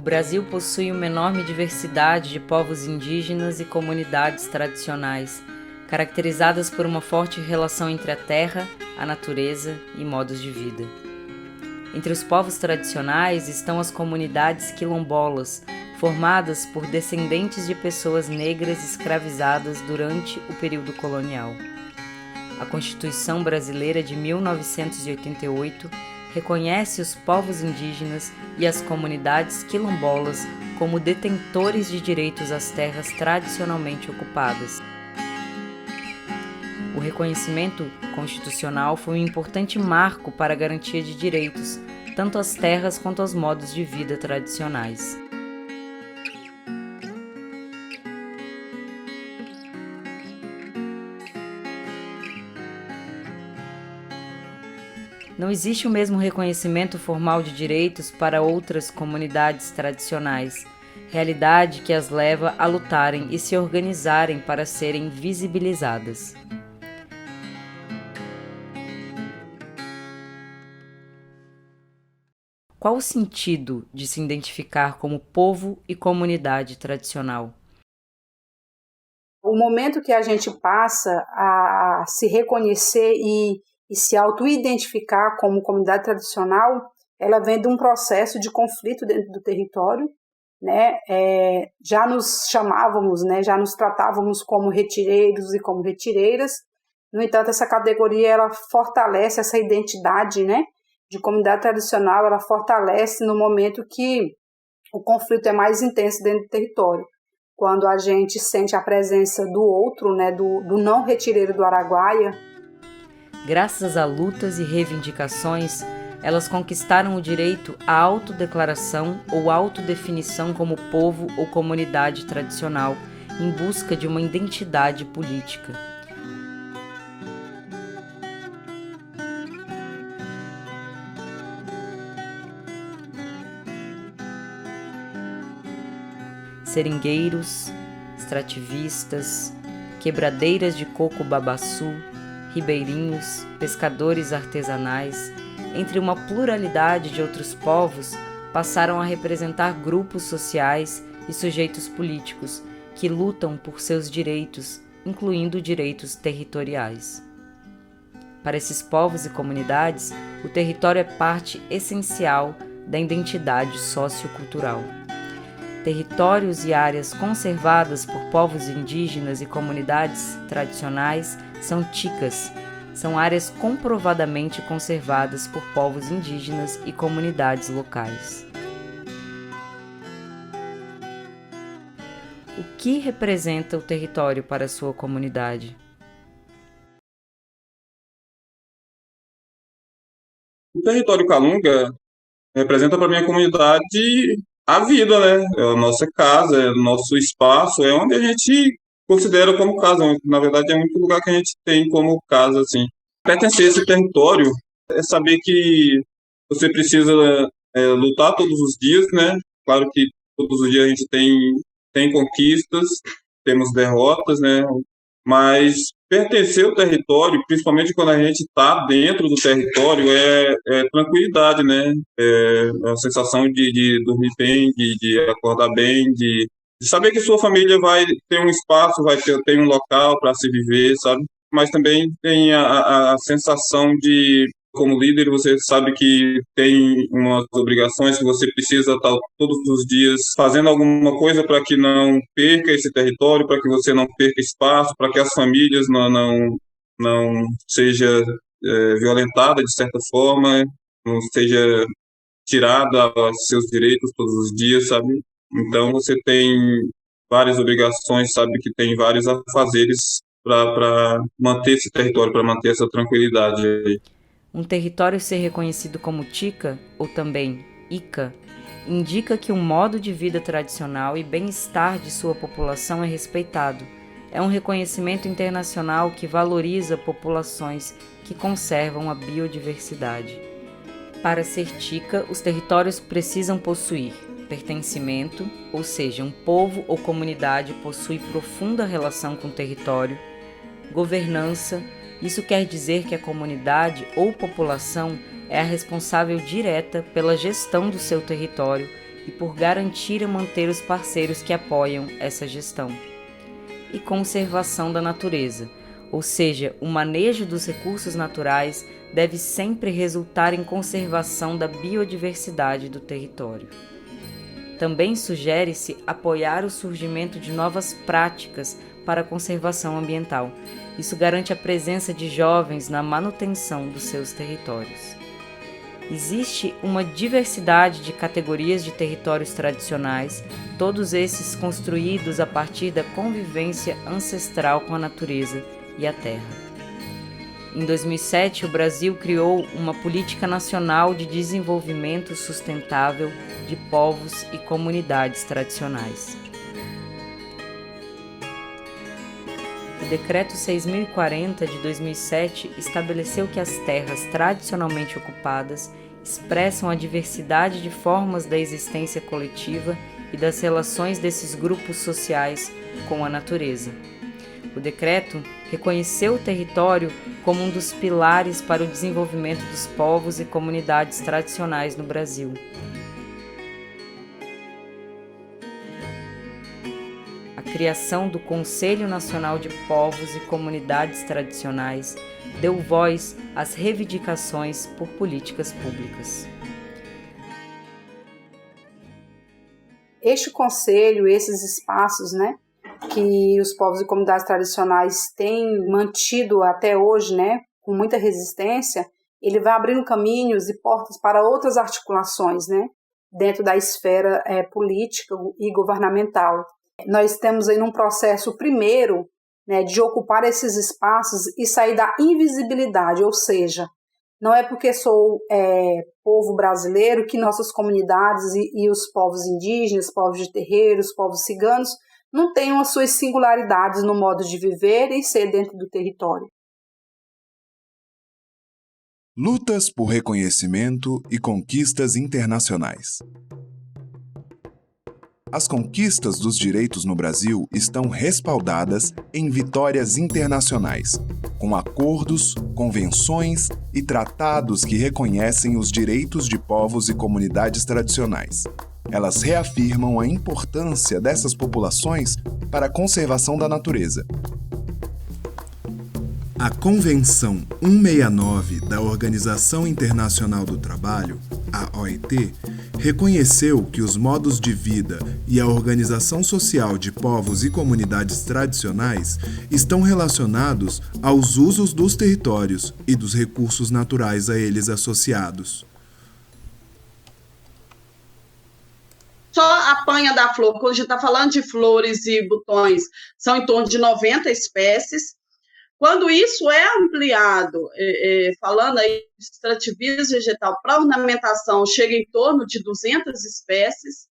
Brasil possui uma enorme diversidade de povos indígenas e comunidades tradicionais, caracterizadas por uma forte relação entre a terra, a natureza e modos de vida. Entre os povos tradicionais estão as comunidades quilombolas, formadas por descendentes de pessoas negras escravizadas durante o período colonial. A Constituição Brasileira de 1988 reconhece os povos indígenas e as comunidades quilombolas como detentores de direitos às terras tradicionalmente ocupadas. O reconhecimento constitucional foi um importante marco para a garantia de direitos, tanto às terras quanto aos modos de vida tradicionais. Não existe o mesmo reconhecimento formal de direitos para outras comunidades tradicionais, realidade que as leva a lutarem e se organizarem para serem visibilizadas. Qual o sentido de se identificar como povo e comunidade tradicional? O momento que a gente passa a se reconhecer e se auto-identificar como comunidade tradicional, ela vem de um processo de conflito dentro do território, né? Já nos chamávamos, né? Já nos tratávamos como retireiros e como retireiras. No entanto, essa categoria ela fortalece essa identidade, né? De comunidade tradicional, ela fortalece no momento que o conflito é mais intenso dentro do território. Quando a gente sente a presença do outro, né? Do não retireiro do Araguaia. Graças a lutas e reivindicações, elas conquistaram o direito à autodeclaração ou autodefinição como povo ou comunidade tradicional, em busca de uma identidade política. Seringueiros, extrativistas, quebradeiras de coco babaçu, ribeirinhos, pescadores artesanais, entre uma pluralidade de outros povos, passaram a representar grupos sociais e sujeitos políticos que lutam por seus direitos, incluindo direitos territoriais. Para esses povos e comunidades, o território é parte essencial da identidade sociocultural. Territórios e áreas conservadas por povos indígenas e comunidades tradicionais são ticas, são áreas comprovadamente conservadas por povos indígenas e comunidades locais. O que representa o território para a sua comunidade? O território Calunga representa para a minha comunidade a vida, né? É a nossa casa, é o nosso espaço, é onde a gente considera como casa. Na verdade, é o único lugar que a gente tem como casa, assim. Pertencer a esse território é saber que você precisa lutar todos os dias, né? Claro que todos os dias a gente tem conquistas, temos derrotas, né? Mas pertencer ao território, principalmente quando a gente está dentro do território, é tranquilidade, né? É a sensação de dormir bem, de acordar bem, de saber que sua família vai ter um espaço, tem um local para se viver, sabe? Mas também tem a sensação de, como líder, você sabe que tem umas obrigações que você precisa estar todos os dias fazendo alguma coisa para que não perca esse território, para que você não perca espaço, para que as famílias não seja violentada de certa forma, não seja tirada seus direitos todos os dias, sabe? Então você tem várias obrigações, sabe que tem vários afazeres para manter esse território, para manter essa tranquilidade aí. Um território ser reconhecido como Tica, ou também Ica, indica que o modo de vida tradicional e bem-estar de sua população é respeitado. É um reconhecimento internacional que valoriza populações que conservam a biodiversidade. Para ser Tica, os territórios precisam possuir pertencimento, ou seja, um povo ou comunidade possui profunda relação com o território, governança. Isso quer dizer que a comunidade ou população é a responsável direta pela gestão do seu território e por garantir e manter os parceiros que apoiam essa gestão. E conservação da natureza, ou seja, o manejo dos recursos naturais deve sempre resultar em conservação da biodiversidade do território. Também sugere-se apoiar o surgimento de novas práticas para a conservação ambiental. Isso garante a presença de jovens na manutenção dos seus territórios. Existe uma diversidade de categorias de territórios tradicionais, todos esses construídos a partir da convivência ancestral com a natureza e a terra. Em 2007, o Brasil criou uma política nacional de desenvolvimento sustentável de povos e comunidades tradicionais. O Decreto 6.040 de 2007 estabeleceu que as terras tradicionalmente ocupadas expressam a diversidade de formas da existência coletiva e das relações desses grupos sociais com a natureza. O decreto reconheceu o território como um dos pilares para o desenvolvimento dos povos e comunidades tradicionais no Brasil. A criação do Conselho Nacional de Povos e Comunidades Tradicionais deu voz às reivindicações por políticas públicas. Este conselho, esses espaços, que os povos e comunidades tradicionais têm mantido até hoje, com muita resistência, ele vai abrindo caminhos e portas para outras articulações, dentro da esfera política e governamental. Nós estamos aí num processo, primeiro, de ocupar esses espaços e sair da invisibilidade, ou seja, não é porque sou povo brasileiro que nossas comunidades e os povos indígenas, povos de terreiros, povos ciganos, não tenham as suas singularidades no modo de viver e ser dentro do território. Lutas por reconhecimento e conquistas internacionais. As conquistas dos direitos no Brasil estão respaldadas em vitórias internacionais, com acordos, convenções e tratados que reconhecem os direitos de povos e comunidades tradicionais. Elas reafirmam a importância dessas populações para a conservação da natureza. A Convenção 169 da Organização Internacional do Trabalho, a OIT, reconheceu que os modos de vida e a organização social de povos e comunidades tradicionais estão relacionados aos usos dos territórios e dos recursos naturais a eles associados. Só a panha da flor, quando a gente está falando de flores e botões, são em torno de 90 espécies. Quando isso é ampliado, falando aí de extrativismo vegetal para ornamentação, chega em torno de 200 espécies.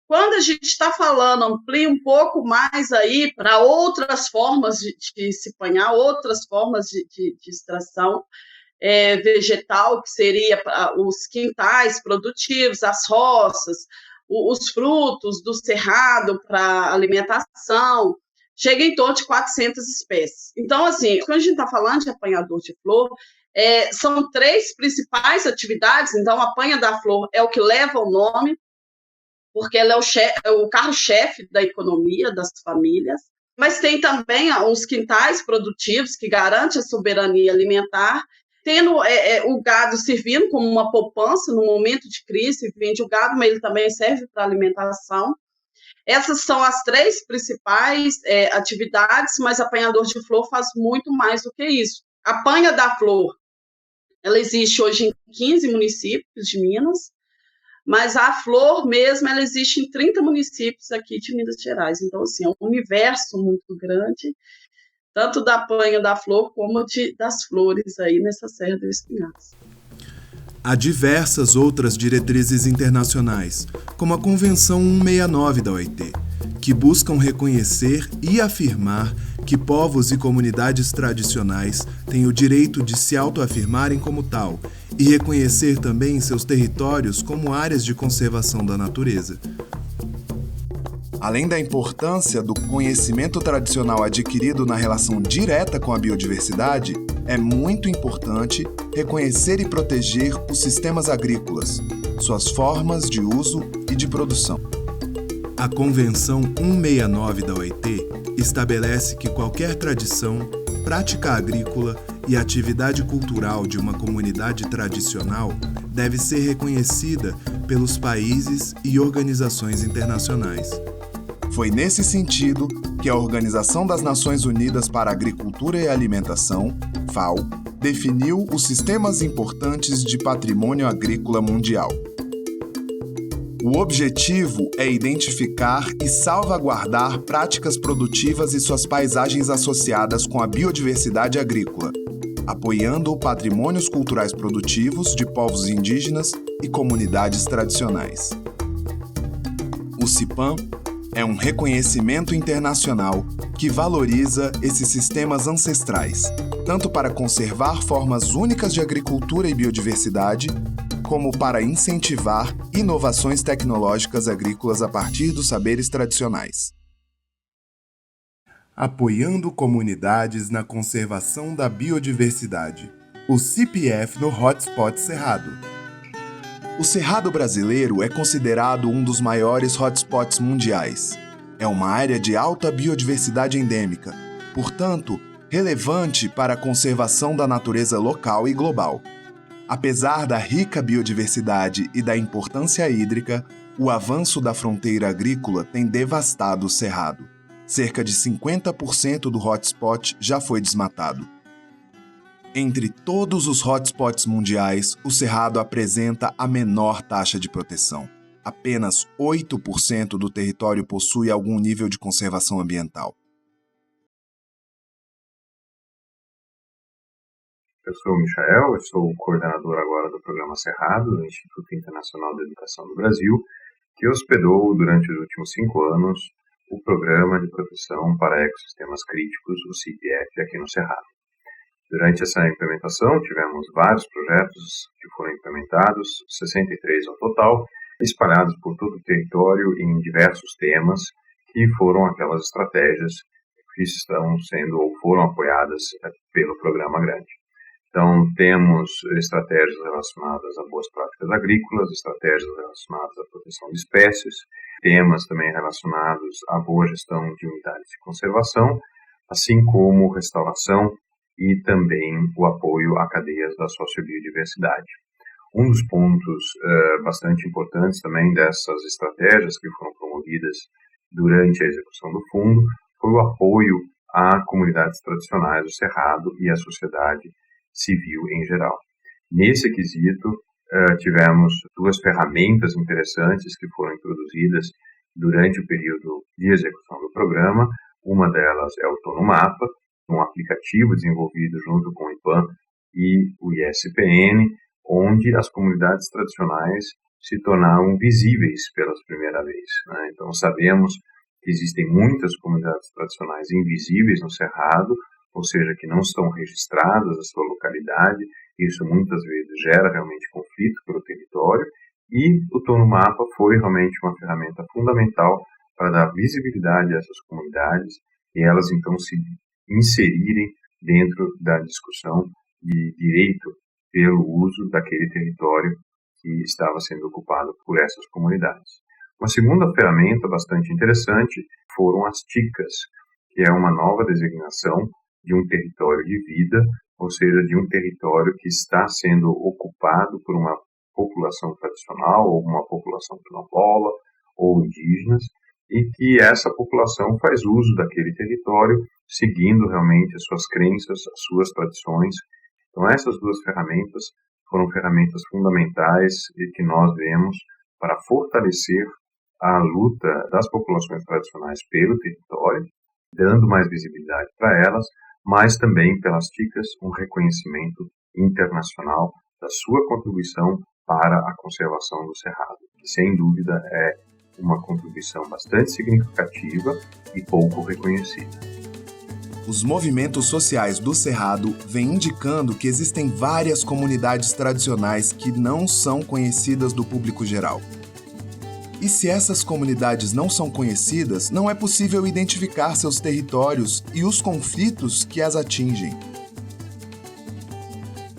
Quando a gente está falando, amplia um pouco mais aí para outras formas de se panhar, outras formas de extração vegetal, que seria os quintais produtivos, as roças, os frutos do cerrado para alimentação, chega em torno de 400 espécies. Então, assim, quando a gente está falando de apanhador de flor, são 3 principais atividades. Então, a apanha da flor é o que leva o nome, porque ela é o carro-chefe da economia das famílias, mas tem também os quintais produtivos, que garante a soberania alimentar, tendo o gado servindo como uma poupança no momento de crise, vende o gado, mas ele também serve para alimentação. Essas são as 3 principais atividades, mas apanhador de flor faz muito mais do que isso. A panha da flor, ela existe hoje em 15 municípios de Minas, mas a flor mesmo, ela existe em 30 municípios aqui de Minas Gerais. Então, assim, é um universo muito grande, tanto da panha da flor como das flores aí nessa Serra do Espinhaço. Há diversas outras diretrizes internacionais, como a Convenção 169 da OIT, que buscam reconhecer e afirmar que povos e comunidades tradicionais têm o direito de se autoafirmarem como tal e reconhecer também seus territórios como áreas de conservação da natureza. Além da importância do conhecimento tradicional adquirido na relação direta com a biodiversidade, é muito importante reconhecer e proteger os sistemas agrícolas, suas formas de uso e de produção. A Convenção 169 da OIT estabelece que qualquer tradição, prática agrícola e atividade cultural de uma comunidade tradicional deve ser reconhecida pelos países e organizações internacionais. Foi nesse sentido que a Organização das Nações Unidas para a Agricultura e Alimentação, FAO, definiu os sistemas importantes de patrimônio agrícola mundial. O objetivo é identificar e salvaguardar práticas produtivas e suas paisagens associadas com a biodiversidade agrícola, apoiando patrimônios culturais produtivos de povos indígenas e comunidades tradicionais. O CIPAM é um reconhecimento internacional que valoriza esses sistemas ancestrais, tanto para conservar formas únicas de agricultura e biodiversidade, como para incentivar inovações tecnológicas agrícolas a partir dos saberes tradicionais. Apoiando comunidades na conservação da biodiversidade. O CPF no Hotspot Cerrado. O Cerrado brasileiro é considerado um dos maiores hotspots mundiais. É uma área de alta biodiversidade endêmica, portanto, relevante para a conservação da natureza local e global. Apesar da rica biodiversidade e da importância hídrica, o avanço da fronteira agrícola tem devastado o Cerrado. Cerca de 50% do hotspot já foi desmatado. Entre todos os hotspots mundiais, o Cerrado apresenta a menor taxa de proteção. Apenas 8% do território possui algum nível de conservação ambiental. Eu sou o Michael, eu sou o coordenador agora do Programa Cerrado, do Instituto Internacional de Educação do Brasil, que hospedou durante os últimos 5 anos o Programa de Proteção para Ecossistemas Críticos, o CPF, aqui no Cerrado. Durante essa implementação, tivemos vários projetos que foram implementados, 63 ao total, espalhados por todo o território em diversos temas, que foram aquelas estratégias que estão sendo ou foram apoiadas pelo Programa Grande. Então, temos estratégias relacionadas a boas práticas agrícolas, estratégias relacionadas à proteção de espécies, temas também relacionados à boa gestão de unidades de conservação, assim como restauração e também o apoio a cadeias da sociobiodiversidade. Um dos pontos bastante importantes também dessas estratégias que foram promovidas durante a execução do fundo foi o apoio a comunidades tradicionais do Cerrado e à sociedade civil em geral. Nesse quesito, tivemos 2 ferramentas interessantes que foram introduzidas durante o período de execução do programa. Uma delas é o Tonomapa, um aplicativo desenvolvido junto com o IPAM e o ISPN, onde as comunidades tradicionais se tornaram visíveis pela primeira vez, né? Então, sabemos que existem muitas comunidades tradicionais invisíveis no Cerrado, ou seja, que não estão registradas na sua localidade. Isso muitas vezes gera realmente conflito pelo território, e o Tonomapa foi realmente uma ferramenta fundamental para dar visibilidade a essas comunidades e elas então se inserirem dentro da discussão de direito pelo uso daquele território que estava sendo ocupado por essas comunidades. Uma segunda ferramenta bastante interessante foram as TICAs, que é uma nova designação de um território de vida, ou seja, de um território que está sendo ocupado por uma população tradicional, ou uma população quilombola, ou indígenas, e que essa população faz uso daquele território, seguindo realmente as suas crenças, as suas tradições. Então, essas 2 ferramentas foram ferramentas fundamentais e que nós vemos para fortalecer a luta das populações tradicionais pelo território, dando mais visibilidade para elas, mas também pelas TICAs um reconhecimento internacional da sua contribuição para a conservação do Cerrado, que sem dúvida é uma contribuição bastante significativa e pouco reconhecida. Os movimentos sociais do Cerrado vêm indicando que existem várias comunidades tradicionais que não são conhecidas do público geral. E se essas comunidades não são conhecidas, não é possível identificar seus territórios e os conflitos que as atingem.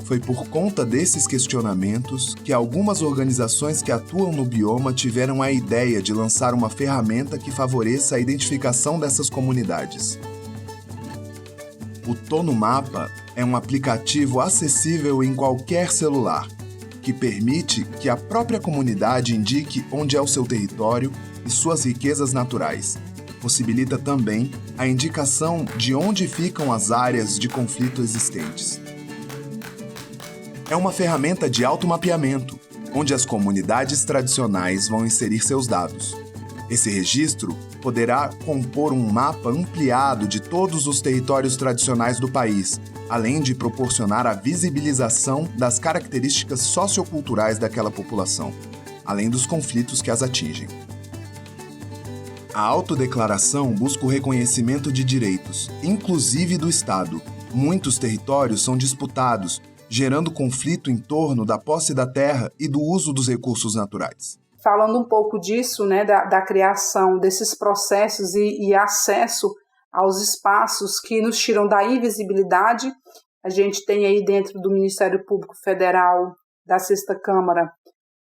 Foi por conta desses questionamentos que algumas organizações que atuam no bioma tiveram a ideia de lançar uma ferramenta que favoreça a identificação dessas comunidades. O TonoMapa é um aplicativo acessível em qualquer celular, que permite que a própria comunidade indique onde é o seu território e suas riquezas naturais. Possibilita também a indicação de onde ficam as áreas de conflito existentes. É uma ferramenta de automapeamento, onde as comunidades tradicionais vão inserir seus dados. Esse registro poderá compor um mapa ampliado de todos os territórios tradicionais do país, além de proporcionar a visibilização das características socioculturais daquela população, além dos conflitos que as atingem. A autodeclaração busca o reconhecimento de direitos, inclusive do Estado. Muitos territórios são disputados, gerando conflito em torno da posse da terra e do uso dos recursos naturais. Falando um pouco disso, né, da criação desses processos e acesso aos espaços que nos tiram da invisibilidade, a gente tem aí dentro do Ministério Público Federal, da 6ª Câmara,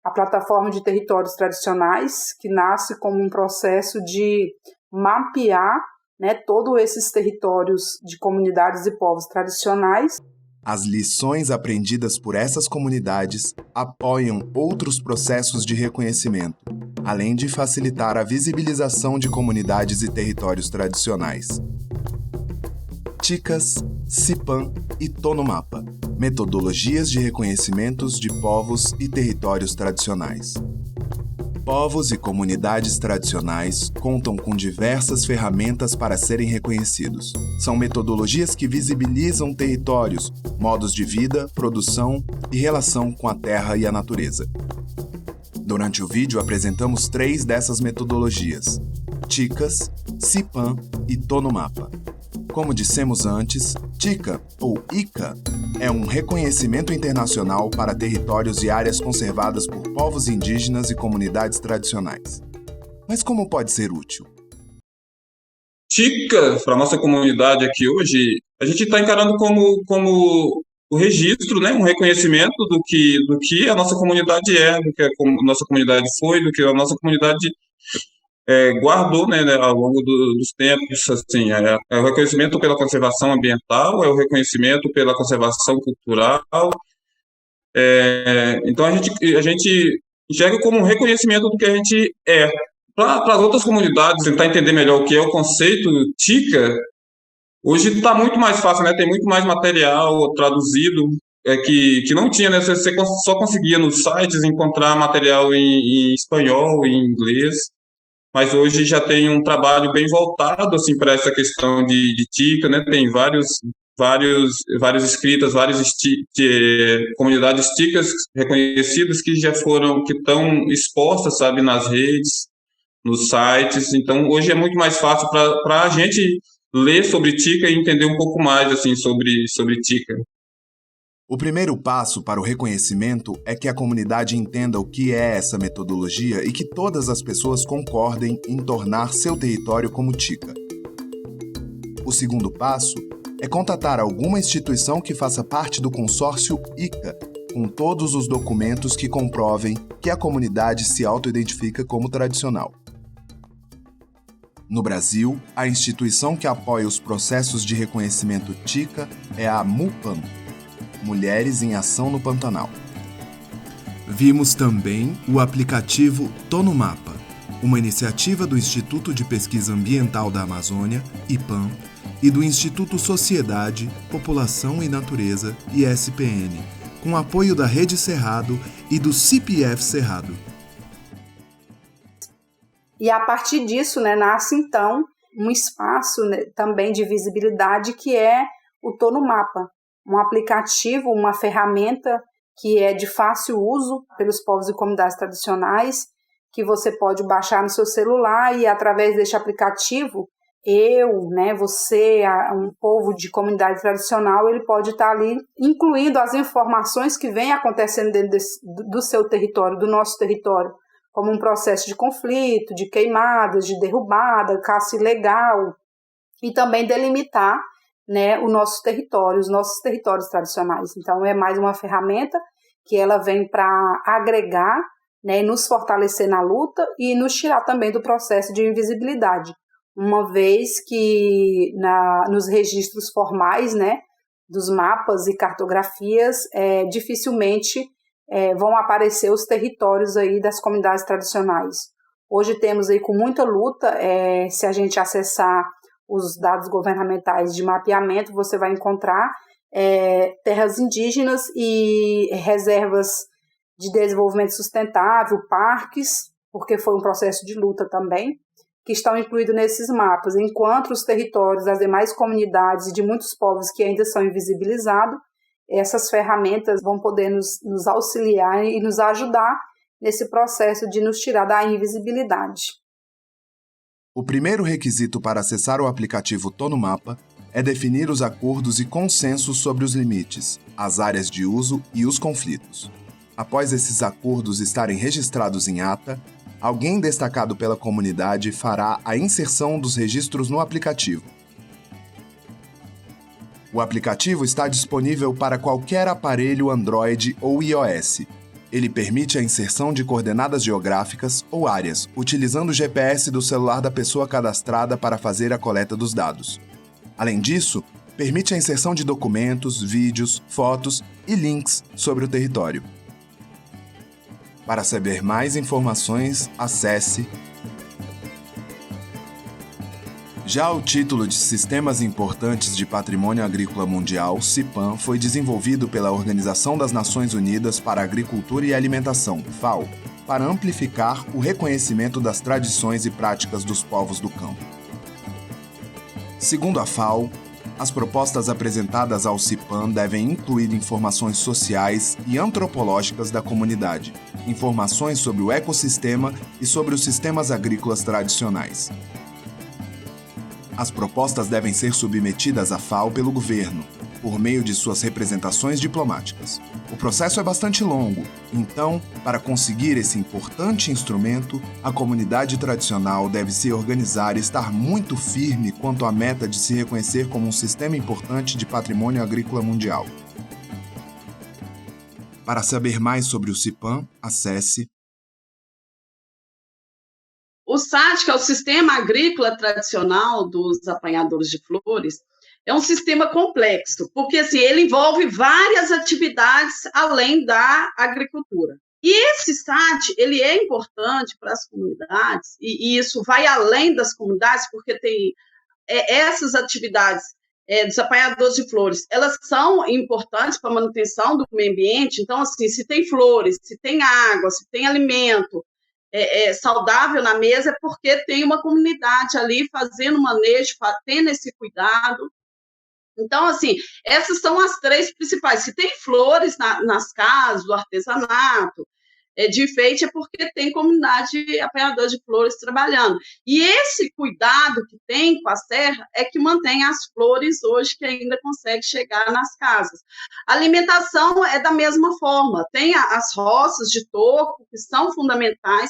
a Plataforma de Territórios Tradicionais, que nasce como um processo de mapear, né, todos esses territórios de comunidades e povos tradicionais. As lições aprendidas por essas comunidades apoiam outros processos de reconhecimento, além de facilitar a visibilização de comunidades e territórios tradicionais. TICAS, CIPAM e TonoMapa, metodologias de reconhecimentos de povos e territórios tradicionais. Povos e comunidades tradicionais contam com diversas ferramentas para serem reconhecidos. São metodologias que visibilizam territórios, modos de vida, produção e relação com a terra e a natureza. Durante o vídeo apresentamos 3 dessas metodologias: TICAS, CIPAM e TonoMapa. Como dissemos antes, TICA, ou ICA, é um reconhecimento internacional para territórios e áreas conservadas por povos indígenas e comunidades tradicionais. Mas como pode ser útil? TICA, para a nossa comunidade aqui hoje, a gente está encarando como o registro, né, um reconhecimento do que a nossa comunidade do que a nossa comunidade foi, do que a nossa comunidade guardou, né, ao longo dos tempos. Assim, é o reconhecimento pela conservação ambiental, é o reconhecimento pela conservação cultural. Então a gente enxerga como um reconhecimento do que a gente é. Para as outras comunidades tentar entender melhor o que é o conceito TICA, hoje está muito mais fácil, né? Tem muito mais material traduzido que não tinha, né? Você só conseguia nos sites encontrar material em espanhol, em inglês. Mas hoje já tem um trabalho bem voltado assim para essa questão de TICA, né? Tem vários escritas, várias comunidades TICAs reconhecidas que estão expostas, sabe, nas redes, nos sites. Então hoje é muito mais fácil para a gente ler sobre TICA e entender um pouco mais assim sobre TICA. O primeiro passo para o reconhecimento é que a comunidade entenda o que é essa metodologia e que todas as pessoas concordem em tornar seu território como TICA. O segundo passo é contatar alguma instituição que faça parte do consórcio ICA, com todos os documentos que comprovem que a comunidade se auto-identifica como tradicional. No Brasil, a instituição que apoia os processos de reconhecimento TICA é a MUPAN, Mulheres em Ação no Pantanal. Vimos também o aplicativo TonoMapa, uma iniciativa do Instituto de Pesquisa Ambiental da Amazônia, IPAM, e do Instituto Sociedade, População e Natureza, ISPN, com apoio da Rede Cerrado e do CPF Cerrado. E a partir disso, né, nasce então um espaço, né, também de visibilidade, que é o TonoMapa, um aplicativo, uma ferramenta que é de fácil uso pelos povos e comunidades tradicionais, que você pode baixar no seu celular e através deste aplicativo, você, um povo de comunidade tradicional, ele pode estar ali incluindo as informações que vêm acontecendo dentro do seu território, do nosso território, como um processo de conflito, de queimadas, de derrubada, caça ilegal, e também delimitar, né, os nossos territórios tradicionais. Então, é mais uma ferramenta que ela vem para agregar, né, nos fortalecer na luta e nos tirar também do processo de invisibilidade, uma vez que nos registros formais, né, dos mapas e cartografias, dificilmente vão aparecer os territórios aí das comunidades tradicionais. Hoje temos aí com muita luta, se a gente acessar os dados governamentais de mapeamento, você vai encontrar terras indígenas e reservas de desenvolvimento sustentável, parques, porque foi um processo de luta também, que estão incluídos nesses mapas, enquanto os territórios das demais comunidades e de muitos povos que ainda são invisibilizados, essas ferramentas vão poder nos auxiliar e nos ajudar nesse processo de nos tirar da invisibilidade. O primeiro requisito para acessar o aplicativo Tô no Mapa é definir os acordos e consensos sobre os limites, as áreas de uso e os conflitos. Após esses acordos estarem registrados em ata, alguém destacado pela comunidade fará a inserção dos registros no aplicativo. O aplicativo está disponível para qualquer aparelho Android ou iOS. Ele permite a inserção de coordenadas geográficas ou áreas, utilizando o GPS do celular da pessoa cadastrada para fazer a coleta dos dados. Além disso, permite a inserção de documentos, vídeos, fotos e links sobre o território. Para saber mais informações, acesse. Já o título de Sistemas Importantes de Patrimônio Agrícola Mundial, CIPAM, foi desenvolvido pela Organização das Nações Unidas para a Agricultura e Alimentação, FAO, para amplificar o reconhecimento das tradições e práticas dos povos do campo. Segundo a FAO, as propostas apresentadas ao CIPAM devem incluir informações sociais e antropológicas da comunidade, informações sobre o ecossistema e sobre os sistemas agrícolas tradicionais. As propostas devem ser submetidas à FAO pelo governo, por meio de suas representações diplomáticas. O processo é bastante longo, então, para conseguir esse importante instrumento, a comunidade tradicional deve se organizar e estar muito firme quanto à meta de se reconhecer como um sistema importante de patrimônio agrícola mundial. Para saber mais sobre o CIPAM, acesse. O SAT, que é o Sistema Agrícola Tradicional dos Apanhadores de Flores, é um sistema complexo, porque assim, ele envolve várias atividades além da agricultura. E esse SAT, ele é importante para as comunidades, e isso vai além das comunidades, porque tem essas atividades dos apanhadores de flores, elas são importantes para a manutenção do meio ambiente. Então, assim, se tem flores, se tem água, se tem alimento saudável na mesa, é porque tem uma comunidade ali fazendo manejo, tendo esse cuidado. Então, assim, essas são as três principais. Se tem flores nas casas, do artesanato, de enfeite, é porque tem comunidade de apanhadores de flores trabalhando. E esse cuidado que tem com a serra é que mantém as flores hoje que ainda consegue chegar nas casas. A alimentação é da mesma forma. Tem as roças de toco, que são fundamentais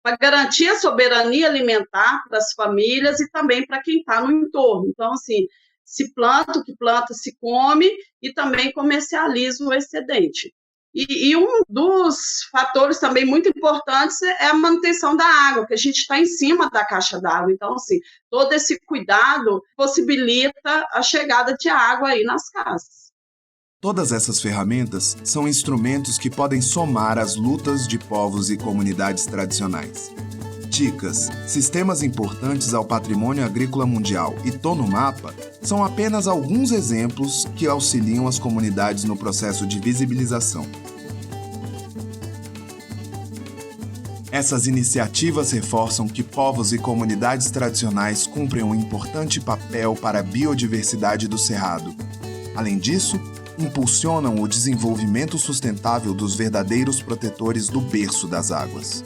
para garantir a soberania alimentar para as famílias e também para quem está no entorno. Então, assim, se planta, o que planta se come e também comercializa o excedente. E um dos fatores também muito importantes é a manutenção da água, que a gente está em cima da caixa d'água. Então, assim, todo esse cuidado possibilita a chegada de água aí nas casas. Todas essas ferramentas são instrumentos que podem somar as lutas de povos e comunidades tradicionais. Dicas, sistemas importantes ao patrimônio agrícola mundial e Tô no Mapa são apenas alguns exemplos que auxiliam as comunidades no processo de visibilização. Essas iniciativas reforçam que povos e comunidades tradicionais cumprem um importante papel para a biodiversidade do Cerrado. Além disso, impulsionam o desenvolvimento sustentável dos verdadeiros protetores do berço das águas.